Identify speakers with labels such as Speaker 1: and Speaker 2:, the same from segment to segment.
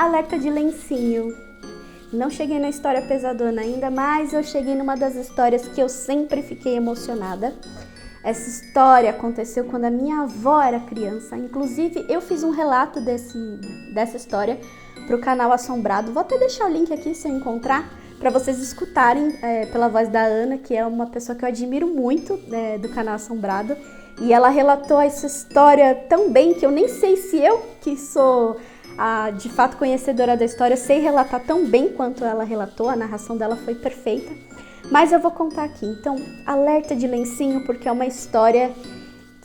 Speaker 1: Alerta de lencinho. Não cheguei na história pesadona ainda, mas eu cheguei numa das histórias que eu sempre fiquei emocionada. Essa história aconteceu quando a minha avó era criança. Inclusive, eu fiz um relato dessa história para o canal Assombrado. Vou até deixar o link aqui se eu encontrar, para vocês escutarem pela voz da Ana, que é uma pessoa que eu admiro muito do canal Assombrado. E ela relatou essa história tão bem que eu nem sei se eu, que sou de fato conhecedora da história, sei relatar tão bem quanto ela relatou. A narração dela foi perfeita. Mas eu vou contar aqui. Então, alerta de lencinho, porque é uma história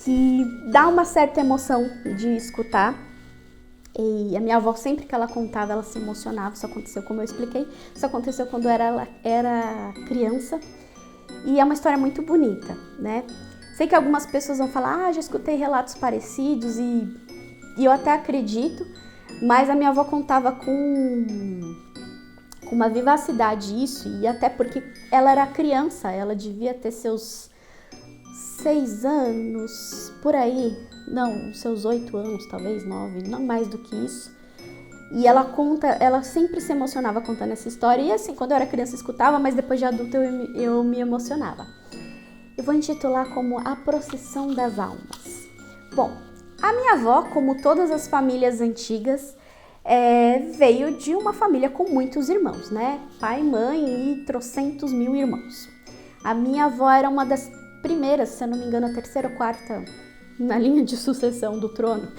Speaker 1: que dá uma certa emoção de escutar. E a minha avó, sempre que ela contava, ela se emocionava. Isso aconteceu, como eu expliquei, isso aconteceu quando ela era criança. E é uma história muito bonita, né? Sei que algumas pessoas vão falar, já escutei relatos parecidos e eu até acredito, mas a minha avó contava com uma vivacidade isso, e até porque ela era criança, ela devia ter seus 6 anos, por aí, não, seus 8 anos, talvez 9, não mais do que isso. E ela conta, ela sempre se emocionava contando essa história, e assim, quando eu era criança eu escutava, mas depois de adulta eu me emocionava. Eu vou intitular como A Procissão das Almas. Bom, a minha avó, como todas as famílias antigas, veio de uma família com muitos irmãos, né? Pai, mãe e trocentos mil irmãos. A minha avó era uma das primeiras, se eu não me engano, a terceira ou quarta na linha de sucessão do trono.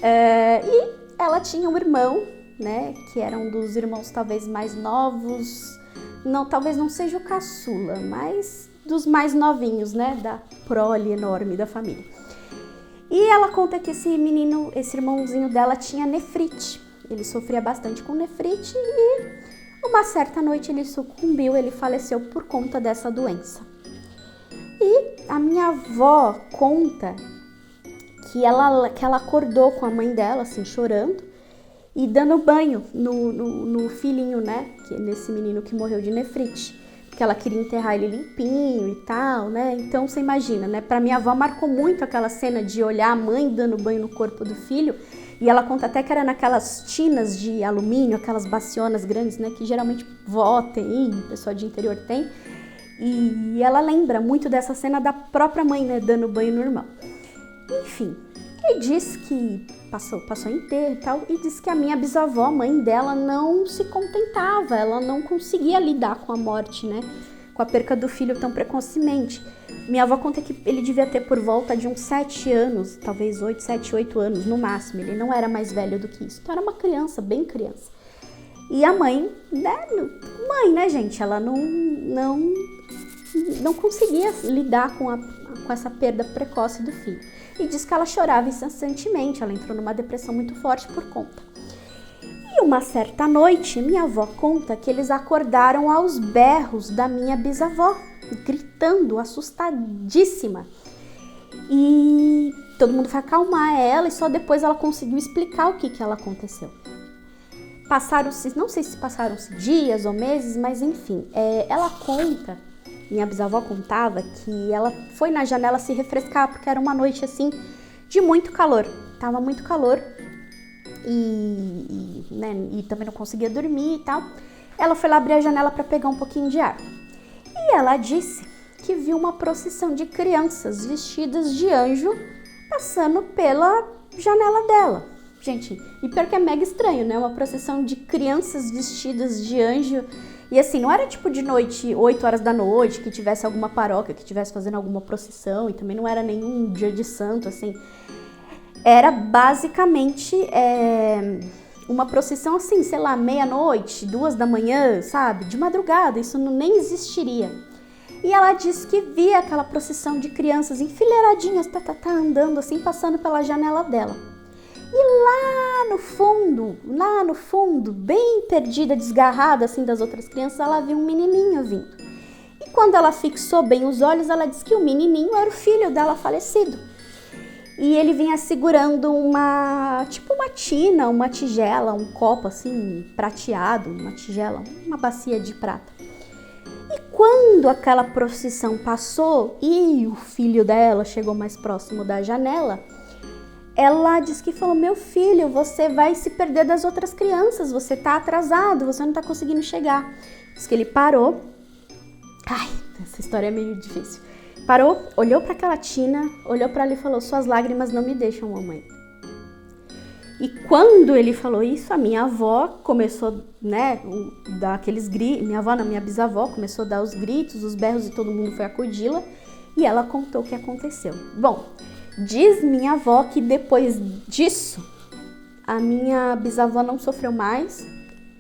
Speaker 1: E ela tinha um irmão, né? Que era um dos irmãos talvez mais novos, não, talvez não seja o caçula, mas dos mais novinhos, né? Da prole enorme da família. E ela conta que esse irmãozinho dela tinha nefrite. Ele sofria bastante com nefrite e uma certa noite ele sucumbiu, ele faleceu por conta dessa doença. E a minha avó conta que ela acordou com a mãe dela, assim, chorando e dando banho no filhinho, né? Nesse menino que morreu de nefrite. Porque ela queria enterrar ele limpinho e tal, né? Então você imagina, né? Pra minha avó marcou muito aquela cena de olhar a mãe dando banho no corpo do filho. E ela conta até que era naquelas tinas de alumínio, aquelas bacionas grandes, né? Que geralmente vó tem, pessoa de interior tem. E ela lembra muito dessa cena da própria mãe, né? Dando banho no irmão. Enfim, e diz que passou enterro e tal. E diz que a minha bisavó, a mãe dela, não se contentava. Ela não conseguia lidar com a morte, né? Com a perca do filho tão precocemente. Minha avó conta que ele devia ter por volta de uns 7 anos, talvez 7, 8 anos no máximo. Ele não era mais velho do que isso. Então era uma criança, bem criança. E a mãe, né, gente? Ela não conseguia lidar com essa perda precoce do filho. E diz que ela chorava incessantemente. Ela entrou numa depressão muito forte por conta. E uma certa noite, minha avó conta que eles acordaram aos berros da minha bisavó, gritando, assustadíssima. E todo mundo foi acalmar ela e só depois ela conseguiu explicar o que ela aconteceu. Passaram-se, não sei se passaram-se dias ou meses, mas enfim, ela conta, minha bisavó contava que ela foi na janela se refrescar porque era uma noite assim de muito calor, tava muito calor. E também não conseguia dormir e tal. Ela foi lá abrir a janela para pegar um pouquinho de ar. E ela disse que viu uma procissão de crianças vestidas de anjo passando pela janela dela. Gente, e pior que é mega estranho, né? Uma procissão de crianças vestidas de anjo. E assim, não era tipo de noite, 8 horas da noite, que tivesse alguma paróquia, que tivesse fazendo alguma procissão. E também não era nenhum dia de santo, assim. Era basicamente uma procissão assim, sei lá, meia-noite, 2 da manhã, sabe? De madrugada, isso nem existiria. E ela disse que via aquela procissão de crianças enfileiradinhas, andando assim, passando pela janela dela. E lá no fundo, bem perdida, desgarrada assim das outras crianças, ela viu um menininho vindo. E quando ela fixou bem os olhos, ela disse que o menininho era o filho dela falecido. E ele vinha segurando uma tina, uma tigela, um copo assim prateado, uma tigela, uma bacia de prata. E quando aquela procissão passou e o filho dela chegou mais próximo da janela, ela disse que falou, meu filho, você vai se perder das outras crianças, você tá atrasado, você não tá conseguindo chegar. Diz que ele parou, ai, essa história é meio difícil. Parou, olhou para aquela tina, olhou para ela e falou, suas lágrimas não me deixam, mamãe. E quando ele falou isso, a minha avó começou, né, dar aqueles gritos, minha bisavó começou a dar os gritos, os berros e todo mundo foi acudi-la e ela contou o que aconteceu. Bom, diz minha avó que depois disso, a minha bisavó não sofreu mais,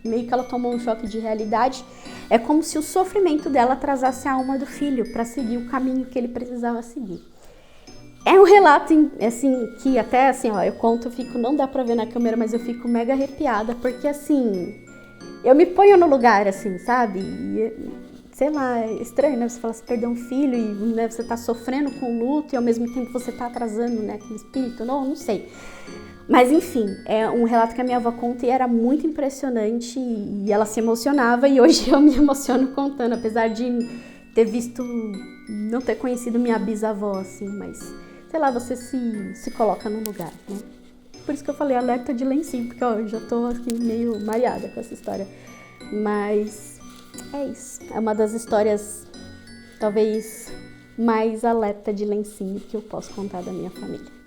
Speaker 1: meio que ela tomou um choque de realidade. É como se o sofrimento dela atrasasse a alma do filho para seguir o caminho que ele precisava seguir. É um relato, assim, que até, assim, ó, eu conto, eu fico, não dá pra ver na câmera, mas eu fico mega arrepiada, porque, assim, eu me ponho no lugar, assim, sabe? E, sei lá, é estranho, né? Você fala, você perdeu um filho e, né, você tá sofrendo com o luto e ao mesmo tempo você tá atrasando, né, aquele espírito, não sei. Mas, enfim, é um relato que a minha avó conta e era muito impressionante e ela se emocionava e hoje eu me emociono contando, apesar de ter visto, não ter conhecido minha bisavó, assim, mas... sei lá, você se coloca no lugar, né? Por isso que eu falei alerta de lencinho, porque ó, eu já tô aqui meio mareada com essa história. Mas é isso. É uma das histórias, talvez, mais alerta de lencinho que eu posso contar da minha família.